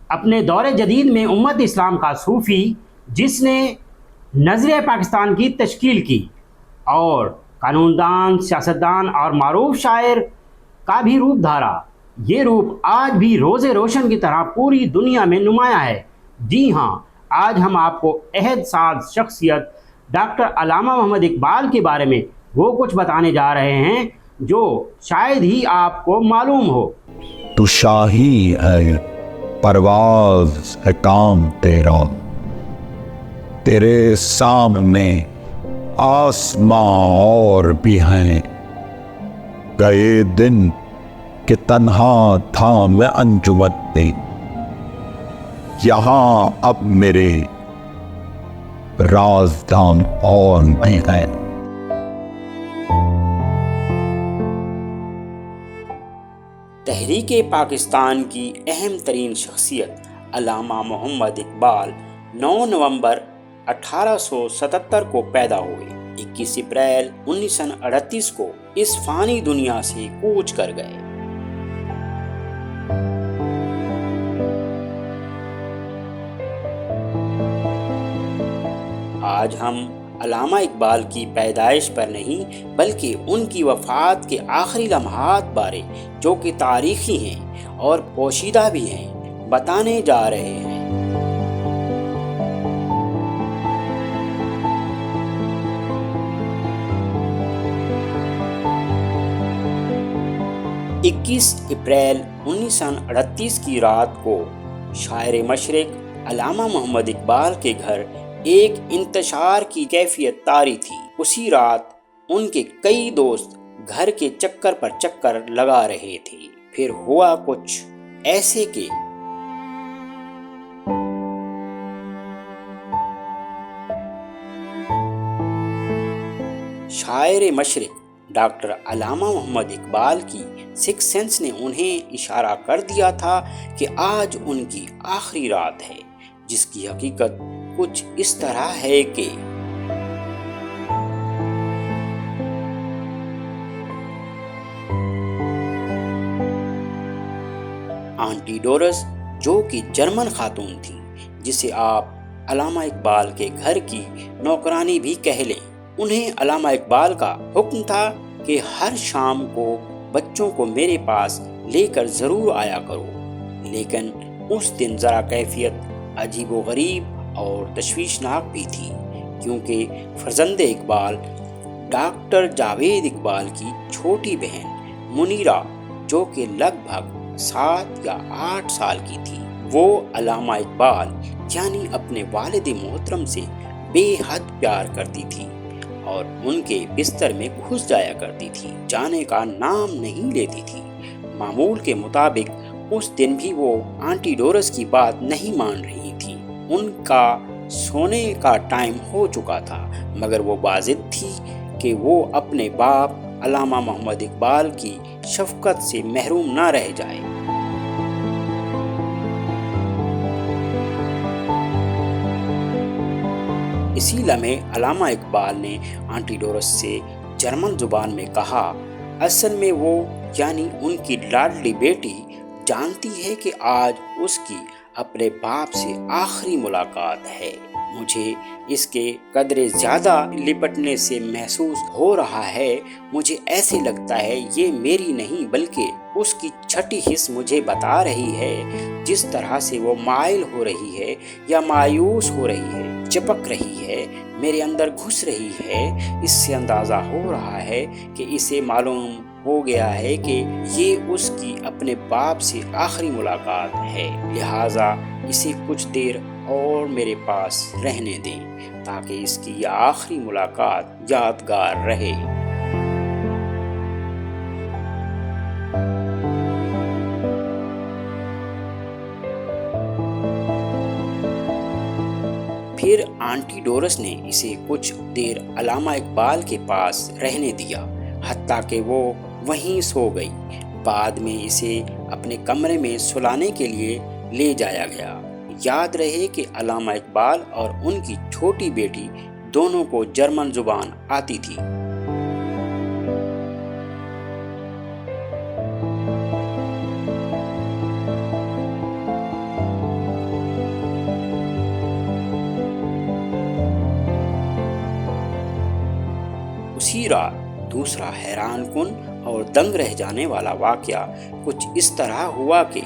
اپنے دور جدید میں امت اسلام کا صوفی جس نے نظریہ پاکستان کی تشکیل کی اور قانون دان، سیاستدان اور معروف شاعر کا بھی روپ دھارا، یہ روپ آج بھی روز روشن کی طرح پوری دنیا میں نمایاں ہے۔ جی ہاں، آج ہم آپ کو عہد ساز شخصیت ڈاکٹر علامہ محمد اقبال کے بارے میں وہ کچھ بتانے جا رہے ہیں جو شاید ہی آپ کو معلوم ہو۔ تو شاہی ہے، پرواز ہے کام تیرا، تیرے سامنے آسماں اور بھی ہیں، گئے دن کہ تنہا تھا میں انجمن میں، یہاں اب میرے رازدان اور نہیں ہیں۔ تحریک پاکستان کی اہم ترین شخصیت علامہ محمد اقبال 9 نومبر 1877 کو پیدا ہوئے۔ 21 اپریل 1938 کو اس فانی دنیا سے کوچ کر گئے۔ آج ہم علامہ اقبال کی پیدائش پر نہیں بلکہ ان کی وفات کے آخری لمحات بارے، جو کہ تاریخی ہیں اور پوشیدہ بھی ہیں، بتانے جا رہے ہیں۔ 21 اپریل 1938 کی رات کو شاعر مشرق علامہ محمد اقبال کے گھر ایک انتشار کی کیفیت طاری تھی۔ اسی رات ان کے کئی دوست گھر کے چکر پر چکر لگا رہے تھے۔ پھر ہوا کچھ ایسے کہ شاعر مشرق ڈاکٹر علامہ محمد اقبال کی سکس سینس نے انہیں اشارہ کر دیا تھا کہ آج ان کی آخری رات ہے، جس کی حقیقت کچھ اس طرح ہے کہ آنٹی ڈورس، جو کہ جرمن خاتون تھی، جسے آپ علامہ اقبال کے گھر کی نوکرانی بھی کہہ لیں، انہیں علامہ اقبال کا حکم تھا کہ ہر شام کو بچوں کو میرے پاس لے کر ضرور آیا کرو۔ لیکن اس دن ذرا کیفیت عجیب و غریب اور تشویشناک بھی تھی، کیونکہ فرزند اقبال ڈاکٹر جاوید اقبال کی چھوٹی بہن منیرہ، جو کہ لگ بھگ 7 یا 8 سال کی تھی، وہ علامہ اقبال یعنی اپنے والد محترم سے بے حد پیار کرتی تھی اور ان کے بستر میں گھس جایا کرتی تھی، جانے کا نام نہیں لیتی تھی۔ معمول کے مطابق اس دن بھی وہ آنٹی ڈورس کی بات نہیں مان رہی تھی۔ ان کا سونے کا ٹائم ہو چکا تھا، مگر وہ باضد تھی کہ وہ اپنے باپ علامہ محمد اقبال کی شفقت سے محروم نہ رہ جائے۔ اسی لمحے علامہ اقبال نے آنٹی ڈورس سے جرمن زبان میں کہا، اصل میں وہ یعنی ان کی لاڈلی بیٹی جانتی ہے کہ آج اس کی اپنے باپ سے آخری ملاقات ہے۔ مجھے اس کے قدر زیادہ لپٹنے سے محسوس ہو رہا ہے۔ مجھے ایسے لگتا ہے یہ میری نہیں بلکہ اس کی چھٹی حص مجھے بتا رہی ہے، جس طرح سے وہ مائل ہو رہی ہے یا مایوس ہو رہی ہے، چپک رہی ہے، میرے اندر گھس رہی ہے۔ اس سے اندازہ ہو رہا ہے کہ اسے معلوم ہو گیا ہے کہ یہ اس کی اپنے باپ سے آخری ملاقات ہے، لہٰذا اسے کچھ دیر اور میرے پاس رہنے دیں تاکہ اس کی یہ آخری ملاقات یادگار رہے۔ پھر آنٹی ڈورس نے اسے کچھ دیر علامہ اقبال کے پاس رہنے دیا، حتیٰ کہ وہ وہیں سو گئی۔ بعد میں اسے اپنے کمرے میں سلانے کے لیے لے جایا گیا۔ یاد رہے کہ علامہ اقبال اور ان کی چھوٹی بیٹی دونوں کو جرمن زبان آتی تھی۔ اسی رات دوسرا حیران کن اور دنگ رہ جانے والا واقعہ کچھ اس طرح ہوا کہ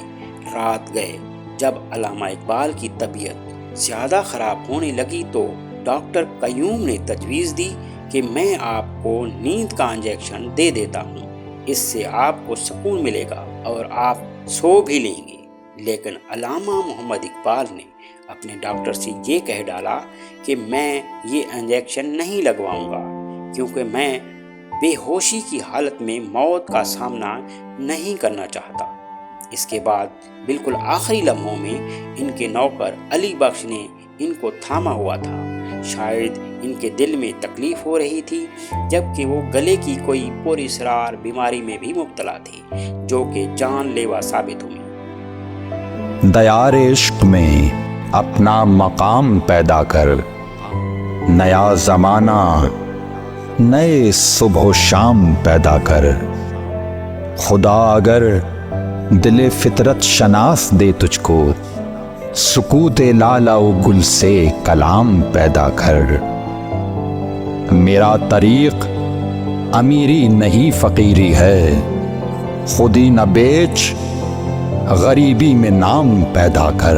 رات گئے جب علامہ اقبال کی طبیعت زیادہ خراب ہونے لگی تو ڈاکٹر قیوم نے تجویز دی کہ میں آپ کو نیند کا انجیکشن دے دیتا ہوں، اس سے آپ کو سکون ملے گا اور آپ سو بھی لیں گے۔ لیکن علامہ محمد اقبال نے اپنے ڈاکٹر سے یہ کہہ ڈالا کہ میں یہ انجیکشن نہیں لگواؤں گا کیونکہ میں بے ہوشی کی حالت میں موت کا سامنا نہیں کرنا چاہتا۔ اس کے بعد بالکل آخری لمحوں میں ان کے نوکر علی بخش نے ان کو تھاما ہوا تھا۔ شاید ان کے دل میں تکلیف ہو رہی تھی جبکہ وہ گلے کی کوئی پراسرار بیماری میں بھی مبتلا تھے جو کہ جان لیوا ثابت ہوئی۔ دیار عشق میں اپنا مقام پیدا کر، نیا زمانہ نئے صبح و شام پیدا کر۔ خدا اگر دل فطرت شناس دے تجھ کو، سکوت لالا و گل سے کلام پیدا کر۔ میرا طریق امیری نہیں فقیری ہے، خودی نہ بیچ غریبی میں نام پیدا کر۔